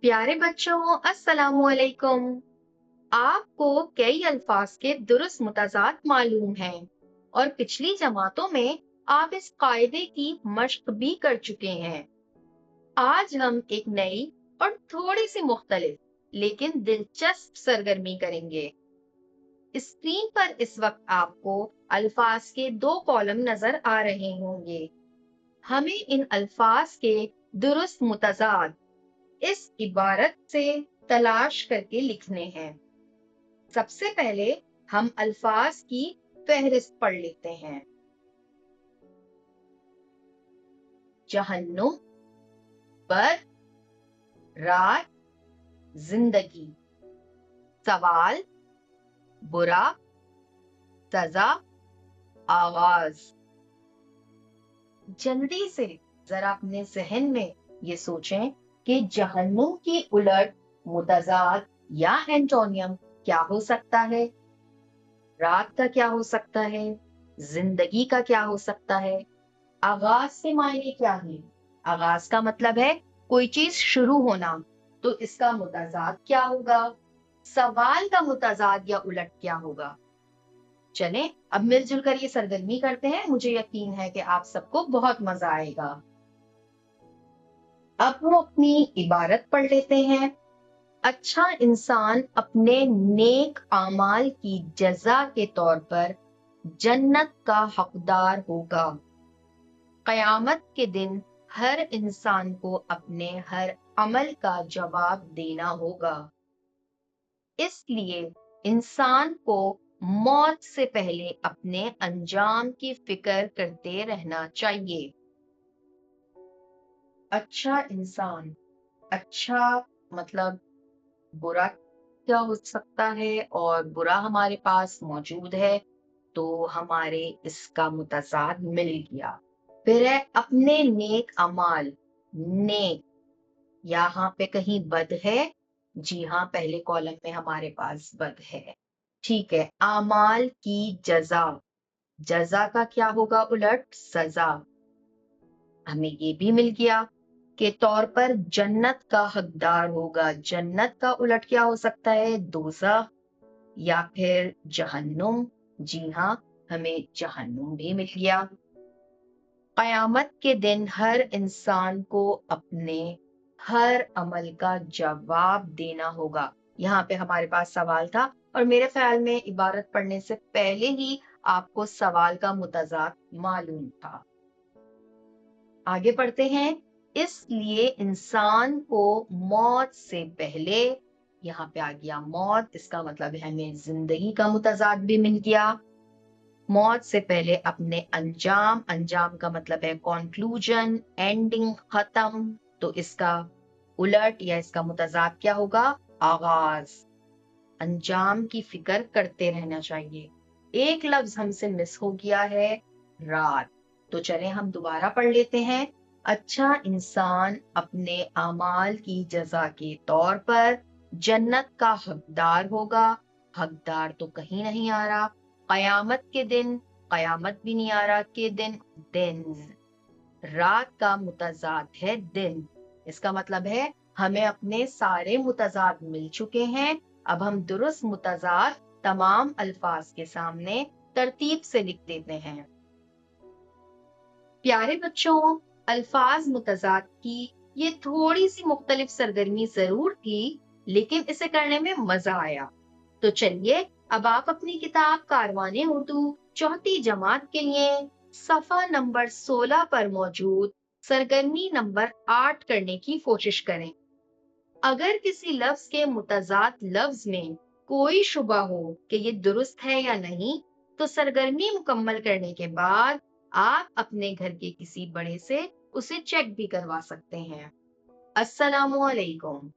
प्यारे बच्चों, अस्सलामुअलैकुम। आपको कई अल्फाज के दुरुस्त मुतज़ाद मालूम हैं और पिछली जमातों में आप इस कायदे की मश्क भी कर चुके हैं। आज हम एक नई और थोड़ी सी मुख्तलिफ लेकिन दिलचस्प सरगर्मी करेंगे। स्क्रीन पर इस वक्त आपको अल्फाज के दो कॉलम नजर आ रहे होंगे। हमें इन अल्फाज के दुरुस्त मुतज़ाद इस इबारत से तलाश करके लिखने हैं। सबसे पहले हम अल्फाज की फहरिस्त पढ़ लेते हैं। जहन्नुम, बर, रात, जिंदगी। सवाल, बुरा, सजा, आगाज। जल्दी से जरा अपने जहन में ये सोचें कि जहन्नुम की उलट मुतज़ाद या एंटोनियम क्या हो सकता है। रात का क्या हो सकता है, जिंदगी का क्या हो सकता है। आगाज के मायने क्या है? आगाज का मतलब है कोई चीज शुरू होना, तो इसका मुतज़ाद क्या होगा? सवाल का मुतज़ाद या उलट क्या होगा? चलें अब मिलजुल कर ये सरगर्मी करते हैं। मुझे यकीन है कि आप सबको बहुत मजा आएगा। अब हम अपनी इबारत पढ़ लेते हैं। अच्छा इंसान अपने नेक आमाल की जजा के तौर पर जन्नत का हकदार होगा। कयामत के दिन हर इंसान को अपने हर अमल का जवाब देना होगा। इसलिए इंसान को मौत से पहले अपने अंजाम की फिक्र करते रहना चाहिए। अच्छा इंसान, अच्छा मतलब बुरा क्या हो सकता है, और बुरा हमारे पास मौजूद है तो हमारे इसका मुतज़ाद मिल गया। फिर है अपने नेक अमाल। नेक, यहाँ पे कहीं बद है? जी हाँ, पहले कॉलम में हमारे पास बद है। ठीक है, आमाल की जजा। जजा का क्या होगा उलट? सजा। हमें ये भी मिल गया के तौर पर जन्नत का हकदार होगा। जन्नत का उलट क्या हो सकता है? दोज़ख या फिर जहन्नुम। जी हाँ, हमें जहन्नुम भी मिल गया। कयामत के दिन हर इंसान को अपने हर अमल का जवाब देना होगा। यहाँ पे हमारे पास सवाल था और मेरे ख्याल में इबारत पढ़ने से पहले ही आपको सवाल का मुतज़ाद मालूम था। आगे पढ़ते हैं। इसलिए इंसान को मौत से पहले, यहाँ पे आ गया मौत, इसका मतलब है हमें जिंदगी का मुतज़ाद भी मिल गया। मौत से पहले अपने अंजाम, अंजाम का मतलब है कॉन्क्लूजन, एंडिंग, खत्म, तो इसका उलट या इसका मुतज़ाद क्या होगा? आगाज। अंजाम की फिक्र करते रहना चाहिए। एक लफ्ज हमसे मिस हो गया है, रात। तो चले हम दोबारा पढ़ लेते हैं। अच्छा इंसान अपने अमाल की जजा के तौर पर जन्नत का हकदार होगा। हकदार तो कहीं नहीं आ रहा। कयामत के दिन, कयामत भी नहीं आ रहा, के दिन, दिन। रात का मुतज़ाद है दिन। इसका मतलब है हमें अपने सारे मुतज़ाद मिल चुके हैं। अब हम दुरुस्त मुतज़ाद तमाम अल्फाज के सामने तरतीब से लिख देते हैं। प्यारे बच्चों, अल्फाज मुतज़ाद की ये थोड़ी सी मुख्तलिफ सरगर्मी जरूर थी, लेकिन इसे करने में मजा आया। तो चलिए अब आप अपनी किताब कारवाने उर्दू चौथी जमात के लिए सफा नंबर 16 पर मौजूद सरगर्मी नंबर 8 करने की कोशिश करें। अगर किसी लफ्ज के मुतज़ाद लफ्ज में कोई शुबा हो कि ये दुरुस्त है या नहीं, तो सरगर्मी मुकम्मल करने के बाद आप अपने घर के किसी बड़े से उसे चेक भी करवा सकते हैं। अस्सलामु अलैकुम।